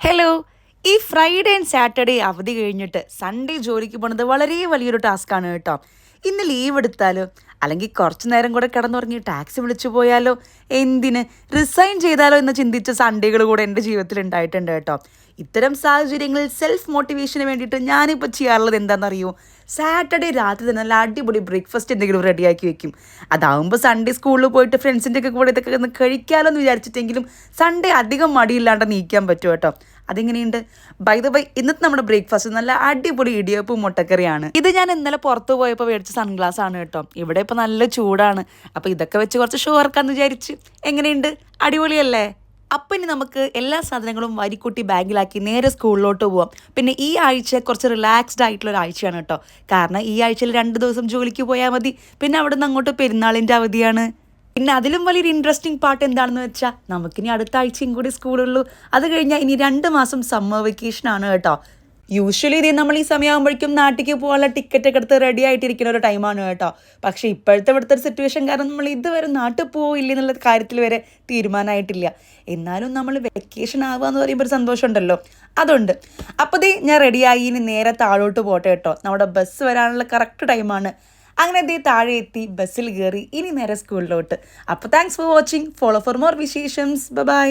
Hello. ഈ Friday and Saturday അവധി കഴിഞ്ഞിട്ട് സൺഡേ ജോലിക്ക് പോണത് വളരെ വലിയൊരു ടാസ്ക്കാണ് കേട്ടോ. ഇന്ന് ലീവ് എടുത്താലോ, അല്ലെങ്കിൽ കുറച്ച് നേരം കൂടെ കിടന്നുറങ്ങി ടാക്സി വിളിച്ചു പോയാലോ, എന്തിന് റിസൈൻ ചെയ്താലോ എന്ന് ചിന്തിച്ച സൺഡേകൾ കൂടെ എൻ്റെ ജീവിതത്തിൽ ഉണ്ടായിട്ടുണ്ട് കേട്ടോ. ഇത്തരം സാഹചര്യങ്ങളിൽ സെൽഫ് മോട്ടിവേഷന് വേണ്ടിയിട്ട് ഞാനിപ്പോൾ ചെയ്യാറുള്ളത് എന്താണെന്നറിയോ, സാറ്റർഡേ രാത്രി തന്നെ നല്ല അടിപൊളി ബ്രേക്ക്ഫാസ്റ്റ് എന്തെങ്കിലും റെഡിയാക്കി വെക്കും. അതാവുമ്പോൾ സൺഡേ സ്കൂളിൽ പോയിട്ട് ഫ്രണ്ട്സിൻ്റെ ഒക്കെ കൂടെ ഇതൊക്കെ ഒന്ന് കഴിക്കാമല്ലോ എന്ന് വിചാരിച്ചിട്ടെങ്കിലും സൺഡേ അധികം മടിയില്ലാണ്ട് നീക്കാൻ പറ്റും കേട്ടോ. അതെങ്ങനെയുണ്ട്? ബൈ ദ ബൈ, ഇന്നത്തെ നമ്മുടെ ബ്രേക്ക്ഫാസ്റ്റ് നല്ല അടിപൊളി ഇടിയപ്പവും മുട്ടക്കറിയാണ്. ഇത് ഞാൻ ഇന്നലെ പുറത്ത് പോയപ്പോൾ മേടിച്ച സൺഗ്ലാസ് ആണ് കേട്ടോ. ഇവിടെ ഇപ്പോൾ നല്ല ചൂടാണ്, അപ്പോൾ ഇതൊക്കെ വെച്ച് കുറച്ച് ഷോ ഇറക്കാമെന്ന് വിചാരിച്ച്. എങ്ങനെയുണ്ട്? അടിപൊളിയല്ലേ? അപ്പം ഇനി നമുക്ക് എല്ലാ സാധനങ്ങളും വരിക്കുട്ടി ബാഗിലാക്കി നേരെ സ്കൂളിലോട്ട് പോവാം. പിന്നെ ഈ ആഴ്ച കുറച്ച് റിലാക്സ്ഡ് ആയിട്ടുള്ള ഒരു ആഴ്ചയാണ് കേട്ടോ. കാരണം ഈ ആഴ്ചയിൽ 2 ദിവസം ജോലിക്ക് പോയാൽ മതി. പിന്നെ അവിടെ നിന്ന് അങ്ങോട്ട് പെരുന്നാളിൻ്റെ അവധിയാണ്. പിന്നെ അതിലും വലിയൊരു ഇൻട്രസ്റ്റിംഗ് പാർട്ട് എന്താണെന്ന് വെച്ചാൽ നമുക്കിനി അടുത്ത ആഴ്ചയും കൂടി സ്കൂളുള്ളൂ. അത് കഴിഞ്ഞാൽ ഇനി 2 മാസം സമ്മർ വെക്കേഷനാണ് കേട്ടോ. യൂഷ്വലി ഇത് നമ്മൾ ഈ സമയമാകുമ്പോഴേക്കും നാട്ടിലേക്ക് പോകാനുള്ള ടിക്കറ്റ് ഒക്കെ എടുത്ത് റെഡി ആയിട്ടിരിക്കുന്ന ഒരു ടൈമാണ് കേട്ടോ. പക്ഷേ ഇപ്പോഴത്തെ ഇവിടുത്തെ ഒരു സിറ്റുവേഷൻ കാരണം നമ്മൾ ഇതുവരെ നാട്ടിൽ പോവില്ല എന്നുള്ള കാര്യത്തിൽ വരെ തീരുമാനമായിട്ടില്ല. എന്നാലും നമ്മൾ വെക്കേഷൻ ആവുക എന്ന് പറയുമ്പോൾ ഒരു സന്തോഷമുണ്ടല്ലോ, അതുണ്ട്. അപ്പോൾ ഞാൻ റെഡിയായി, ഇനി നേരെ താഴോട്ട് പോട്ടെ കേട്ടോ. നമ്മുടെ ബസ് വരാനുള്ള കറക്റ്റ് ടൈമാണ്. അങ്ങനെ താഴെ എത്തി, ബസ്സിൽ കയറി, ഇനി നേരെ സ്കൂളിലോട്ട്. അപ്പോൾ thanks for watching. Follow for more വിശേഷംസ്. ബൈ.